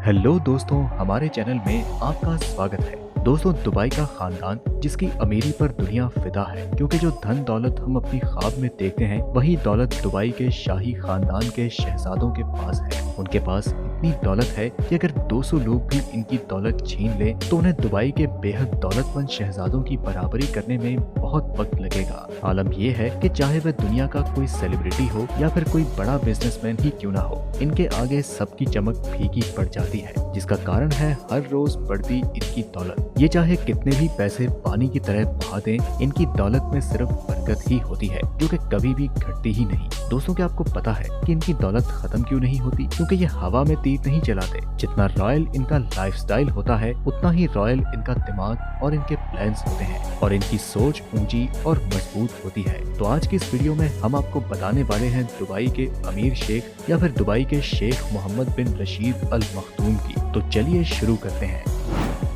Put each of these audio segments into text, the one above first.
Hello दोस्तों, हमारे channel में आपका स्वागत है। दोस्तों, दुबई का खानदान जिसकी अमीरी पर दुनिया फिदा है, क्योंकि जो धन दौलत हम अपनी ख्वाब में देखते हैं वही दौलत दुबई के शाही खानदान के शहजादों के पास है। उनके पास इतनी दौलत है कि अगर 200 लोग भी इनकी दौलत छीन ले तो उन्हें दुबई के बेहद दौलतमंद शहजादों की बराबरी करने में बहुत वक्त लगेगा। आलम यह है कि चाहे वह दुनिया का कोई सेलिब्रिटी हो या फिर कोई बड़ा बिजनेसमैन ही क्यों ना हो, इनके आगे सबकी चमक फीकी पड़ जाती है, जिसका कारण है हर रोज बढ़ती इनकी दौलत। ये चाहे कितने भी पैसे पानी की तरह बहा दें, इनकी दौलत में सिर्फ बरकत ही होती है, जो कि कभी भी घटती ही नहीं। दोस्तों, क्या आपको पता है कि इनकी दौलत खत्म क्यों नहीं होती? क्योंकि ये हवा में तीर नहीं चलाते। जितना रॉयल इनका लाइफस्टाइल होता है, उतना ही रॉयल इनका दिमाग और इनके प्लान्स होते हैं, और इनकी सोच ऊंची और मजबूत होती है। तो आज की इस वीडियो में हम आपको बताने वाले हैं दुबई के अमीर शेख या फिर दुबई के शेख मोहम्मद बिन रशीद अल मखदूम की। तो चलिए शुरू करते हैं।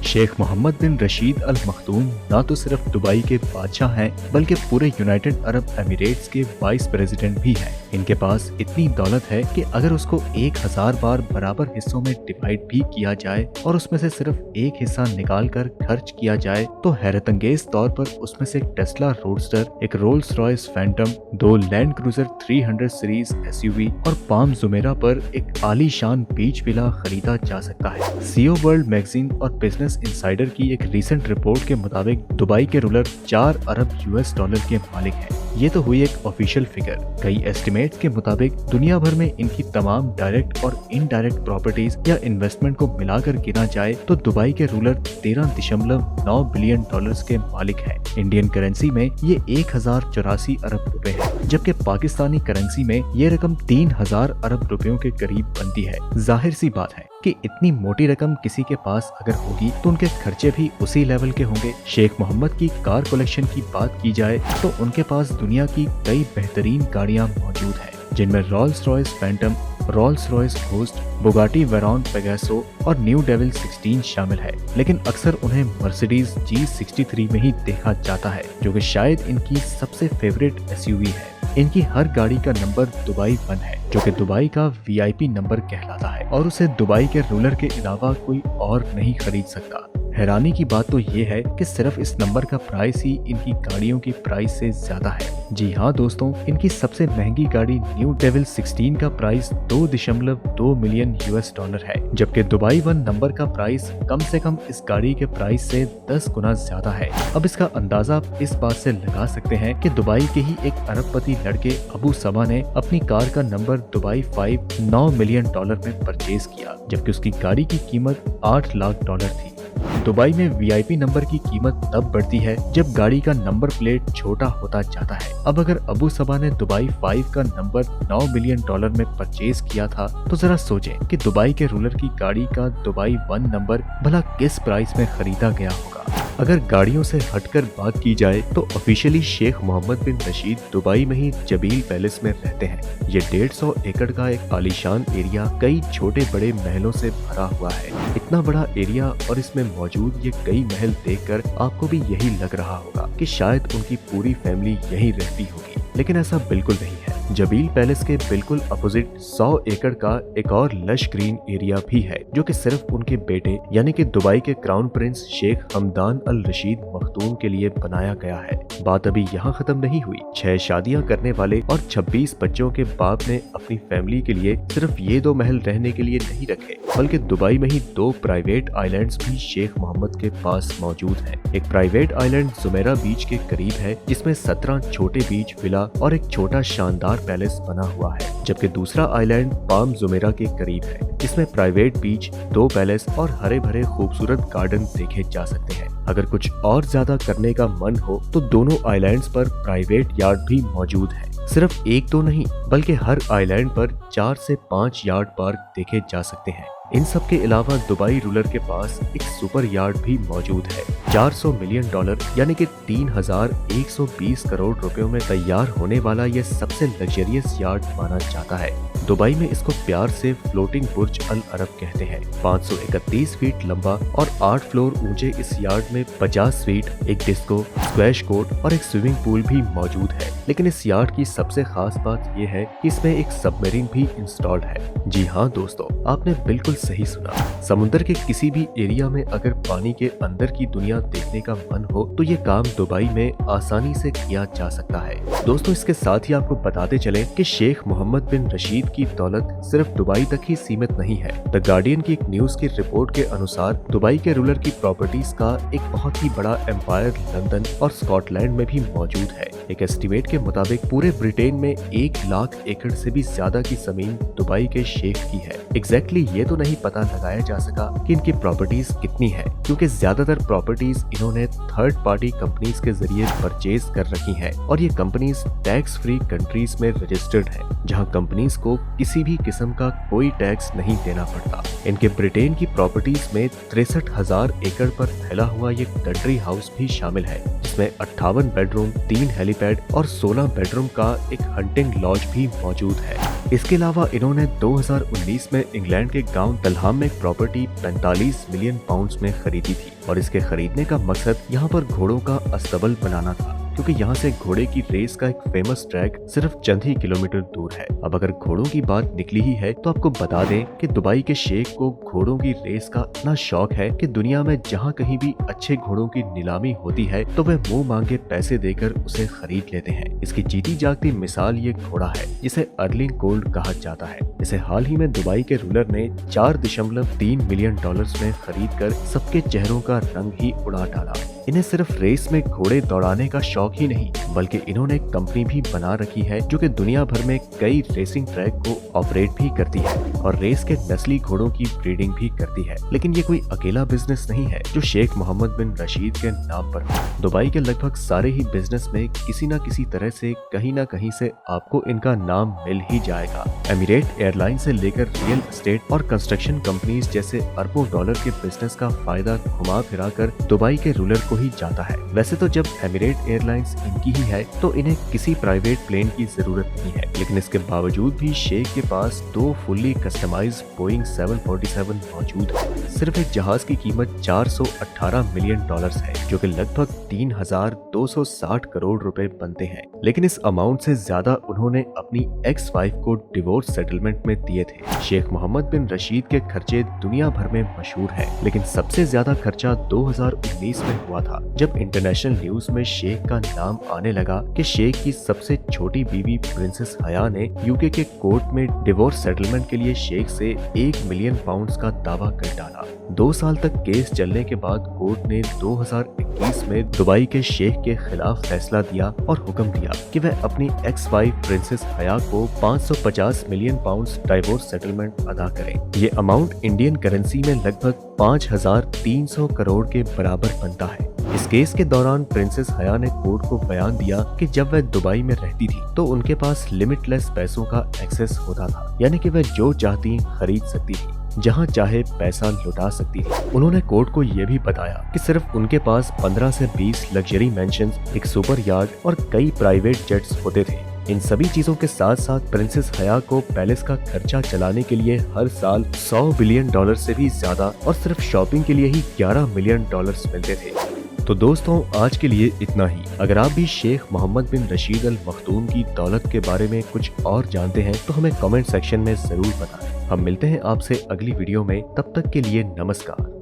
शेख मोहम्मद बिन रशीद अल मखदूम न तो सिर्फ दुबई के बादशाह हैं, बल्कि पूरे यूनाइटेड अरब एमिरेट्स के वाइस प्रेसिडेंट भी हैं। इनके पास इतनी दौलत है कि अगर उसको 1000 बार बराबर हिस्सों में डिवाइड भी किया जाए और उसमें से सिर्फ एक हिस्सा निकाल कर खर्च किया जाए तो हैरतअंगेज तौर पर उसमें से एक टेस्ला रोडस्टर, एक roles Royce Phantom, 2 land cruiser 300 series SUV और पाम जुमेरा पर एक आलीशान बीच विला खरीदा जा सकता है। सीओ वर्ल्ड मैगजीन और बिजनेस इनसाइडर की एक रीसेंट रिपोर्ट के मुताबिक दुबई के रूलर 4 अरब यूएस डॉलर के मालिक हैं। ये तो हुई एक ऑफिशियल फिगर। कई एस्टिमेट्स के मुताबिक दुनिया भर में इनकी तमाम डायरेक्ट और इनडायरेक्ट प्रॉपर्टीज या इन्वेस्टमेंट को मिलाकर गिना जाए तो दुबई के रूलर 13.9 बिलियन डॉलर्स के मालिक हैं। इंडियन करेंसी में ये 1084 अरब रुपए है, जबकि पाकिस्तानी करेंसी में ये रकम 3000 अरब रुपयों के करीब बनती है। जाहिर सी बात है कि इतनी मोटी रकम किसी के पास अगर होगी तो उनके खर्चे भी उसी लेवल के होंगे। शेख मोहम्मद की कार कलेक्शन की बात की जाए तो उनके पास दुनिया की कई बेहतरीन गाड़ियां मौजूद हैं, जिनमें Rolls Royce Phantom, Rolls Royce Ghost, Bugatti Veyron Pegaso और न्यू डेविल 16 शामिल है। लेकिन अक्सर उन्हें मर्सिडीज G63 में ही देखा जाता है, जो कि शायद इनकी सबसे फेवरेट एसयूवी है। इनकी हर गाड़ी का नंबर दुबई 1 है, जो कि दुबई का VIP नंबर कहलाता है और उसे दुबई के रूलर के अलावा कोई और नहीं खरीद सकता। हैरानी की बात तो ये है कि सिर्फ इस नंबर का प्राइस ही इनकी गाड़ियों की प्राइस से ज्यादा है। जी हाँ दोस्तों, इनकी सबसे महंगी गाड़ी न्यू डेविल 16 का प्राइस 2.2 मिलियन यूएस डॉलर है, जबकि दुबई 1 नंबर का प्राइस कम से कम इस गाड़ी के प्राइस से 10 गुना ज्यादा है। अब इसका अंदाजा आप इस बात से लगा सकते हैं कि दुबई के ही एक अरबपति लड़के अबू सबा ने अपनी कार का नंबर दुबई 5 9 मिलियन डॉलर में परचेज किया, जबकि उसकी गाड़ी की कीमत 8 लाख डॉलर थी। दुबई में VIP नंबर की कीमत तब बढ़ती है जब गाड़ी का नंबर प्लेट छोटा होता जाता है। अब अगर अबू सबा ने दुबई 5 का नंबर 9 मिलियन डॉलर में परचेज किया था तो जरा सोचें कि दुबई के रूलर की गाड़ी का दुबई 1 नंबर भला किस प्राइस में खरीदा गया होगा। अगर गाड़ियों से हटकर बात की जाए तो ऑफिशियली शेख मोहम्मद बिन रशीद दुबई में ही जबील पैलेस में रहते हैं। ये 150 एकड़ का एक आलीशान एरिया कई छोटे बड़े महलों से भरा हुआ है। इतना बड़ा एरिया और इसमें मौजूद ये कई महल देखकर आपको भी यही लग रहा होगा कि शायद उनकी पूरी फैमिली यहीं रहती होगी, लेकिन ऐसा बिल्कुल नहीं है। जबील पैलेस के बिल्कुल अपोजिट 100 एकड़ का एक और लश ग्रीन एरिया भी है, जो कि सिर्फ उनके बेटे यानी कि दुबई के क्राउन प्रिंस शेख हमदान अल रशीद मखदूम के लिए बनाया गया है। बात अभी यहाँ खत्म नहीं हुई। 6 शादियां करने वाले और 26 बच्चों के बाप ने अपनी फैमिली के लिए सिर्फ ये 2 महल रहने के लिए नहीं रखे, बल्कि दुबई में ही 2 प्राइवेट आइलैंड्स भी शेख मोहम्मद के पास मौजूद हैं। एक प्राइवेट आइलैंड जुमेरा बीच के करीब है, जिसमें 17 छोटे बीच विला और एक छोटा शानदार पैलेस बना हुआ है, जबकि दूसरा आइलैंड पाम जुमेरा के करीब है, जिसमें प्राइवेट बीच, 2 पैलेस और हरे भरे खूबसूरत गार्डन देखे जा सकते हैं। अगर कुछ और ज्यादा करने का मन हो तो दोनों आइलैंड्स पर प्राइवेट यार्ड भी मौजूद है। सिर्फ एक दो नहीं, बल्कि हर आइलैंड पर 4 से 5 यार्ड पार्क देखे जा सकते हैं। इन सब के अलावा दुबई रूलर के पास एक सुपर यार्ड भी मौजूद है। 400 मिलियन डॉलर यानी कि 3120 करोड़ रुपयों में तैयार होने वाला यह सबसे लग्जरियस यार्ड माना जाता है। दुबई में इसको प्यार से फ्लोटिंग बुर्ज अल अरब कहते हैं। 531 फीट लंबा और 8 फ्लोर ऊंचे इस यार्ड में 50 स्वीट, एक डिस्को, स्क्वैश कोर्ट और एक स्विमिंग पूल भी मौजूद है। लेकिन इस यार्ड की सबसे खास बात यह है कि इसमें एक सबमरीन भी इंस्टॉल्ड है। जी हाँ दोस्तों, आपने बिल्कुल सही सुना। समुद्र के किसी भी एरिया में अगर पानी के अंदर की दुनिया देखने का मन हो तो ये काम दुबई में आसानी से किया जा सकता है। दोस्तों, इसके साथ ही आपको बताते चले कि शेख मोहम्मद बिन रशीद की दौलत सिर्फ दुबई तक ही सीमित नहीं है। द गार्डियन की एक न्यूज की रिपोर्ट के अनुसार दुबई के रूलर की प्रॉपर्टीज का एक बहुत ही बड़ा एम्पायर लंदन और स्कॉटलैंड में भी मौजूद है। एक एस्टिमेट के मुताबिक पूरे ब्रिटेन में 1 लाख एकड़ से भी ज्यादा की जमीन दुबई के शेख की है। एग्जैक्टली ये तो नहीं पता लगाया जा सका कि इनकी प्रॉपर्टीज कितनी है, क्योंकि ज्यादातर प्रॉपर्टीज इन्होंने थर्ड पार्टी कंपनीज के जरिए परचेज कर रखी हैं और ये कंपनीज टैक्स फ्री कंट्रीज में रजिस्टर्ड हैं, जहां कंपनीज को किसी भी किस्म का कोई टैक्स नहीं देना पड़ता। इनके ब्रिटेन की प्रॉपर्टीज में 63,000 एकड़ पर फैला हुआ ये कंट्री हाउस भी शामिल है, जिसमें 58 बेडरूम, 3 हेलीपैड और 16 बेडरूम का एक हंटिंग लॉज भी मौजूद है। इसके अलावा इन्होंने 2019 में इंग्लैंड के गांव दलहाम में प्रॉपर्टी 45 मिलियन पाउंड्स में खरीदी थी और इसके खरीदने का मकसद यहाँ पर घोड़ों का अस्तबल बनाना था, क्योंकि यहाँ से घोड़े की रेस का एक फेमस ट्रैक सिर्फ चंद ही किलोमीटर दूर है। अब अगर घोड़ों की बात निकली ही है तो आपको बता दें कि दुबई के शेख को घोड़ों की रेस का इतना शौक है कि दुनिया में जहाँ कहीं भी अच्छे घोड़ों की नीलामी होती है तो वह मुंह मांगे पैसे देकर उसे खरीद लेते हैं। इसकी जीती जागती मिसाल ये घोड़ा है, जिसे अर्लिंग गोल्ड कहा जाता है। इसे हाल ही में दुबई के रूलर ने 4.3 मिलियन डॉलर्स में खरीद कर सबके चेहरों का रंग ही उड़ा डाला। इन्हें सिर्फ रेस में घोड़े दौड़ाने का शौक ही नहीं, बल्कि इन्होंने एक कंपनी भी बना रखी है जो कि दुनिया भर में कई रेसिंग ट्रैक को ऑपरेट भी करती है और रेस के नस्ली घोड़ों की ब्रीडिंग भी करती है। लेकिन ये कोई अकेला बिजनेस नहीं है जो शेख मोहम्मद बिन रशीद के नाम पर हो। दुबई के लगभग सारे ही बिजनेस में किसी न किसी तरह से कहीं न कहीं से आपको इनका नाम मिल ही जाएगा। एमिरेट एयरलाइन से लेकर रियल एस्टेट और कंस्ट्रक्शन कंपनीज जैसे अरबों डॉलर के बिजनेस का फायदा घुमा फिरा कर दुबई के रूलर को ही जाता है। वैसे तो जब एमिरेट एयरलाइंस इनकी ही है तो इन्हें किसी प्राइवेट प्लेन की जरूरत नहीं है, लेकिन इसके बावजूद भी शेख के पास 2 फुल्ली कस्टमाइज्ड बोइंग 747 मौजूद है। सिर्फ एक जहाज की कीमत 418 मिलियन डॉलर्स है, जो कि लगभग 3,260 करोड़ रुपए बनते हैं। लेकिन इस अमाउंट से ज्यादा उन्होंने अपनी एक्स वाइफ को डिवोर्स सेटलमेंट में दिए थे। शेख मोहम्मद बिन रशीद के खर्चे दुनिया भर में मशहूर है, लेकिन सबसे ज्यादा खर्चा 2019 में हुआ था, जब इंटरनेशनल न्यूज में शेख का नाम आने लगा कि शेख की सबसे छोटी बीवी प्रिंसेस हया ने यूके के कोर्ट में डिवोर्स सेटलमेंट के लिए शेख से 1 मिलियन पाउंड्स का दावा कर डाला। 2 साल तक केस चलने के बाद कोर्ट ने 2021 में दुबई के शेख के खिलाफ फैसला दिया और हुक्म दिया कि वह अपनी एक्स वाइफ प्रिंसेस हया को 550 मिलियन पाउंड्स डिवोर्स सेटलमेंट अदा करें। ये अमाउंट इंडियन करेंसी में लगभग 5,300 करोड़ के बराबर बनता है। इस केस के दौरान प्रिंसेस हया ने कोर्ट को बयान दिया कि जब वह दुबई में रहती थी तो उनके पास लिमिटलेस पैसों का एक्सेस होता था, यानी कि वह जो चाहती खरीद सकती थी, जहां चाहे पैसा लुटा सकती थी। उन्होंने कोर्ट को यह भी बताया कि सिर्फ उनके पास 15 से 20 लग्जरी मैंशंस, एक सुपर यार्ड और कई प्राइवेट जेट्स होते थे। इन सभी चीजों के साथ साथ प्रिंसेस हया को पैलेस का खर्चा चलाने के लिए हर साल 100 बिलियन डॉलर से भी ज्यादा और सिर्फ शॉपिंग के लिए ही 11 मिलियन डॉलर्स मिलते थे। तो दोस्तों, आज के लिए इतना ही। अगर आप भी शेख मोहम्मद बिन रशीद अल मखदूम की दौलत के बारे में कुछ और जानते हैं तो हमें कमेंट सेक्शन में जरूर बताएं। हम मिलते हैं आपसे अगली वीडियो में, तब तक के लिए नमस्कार।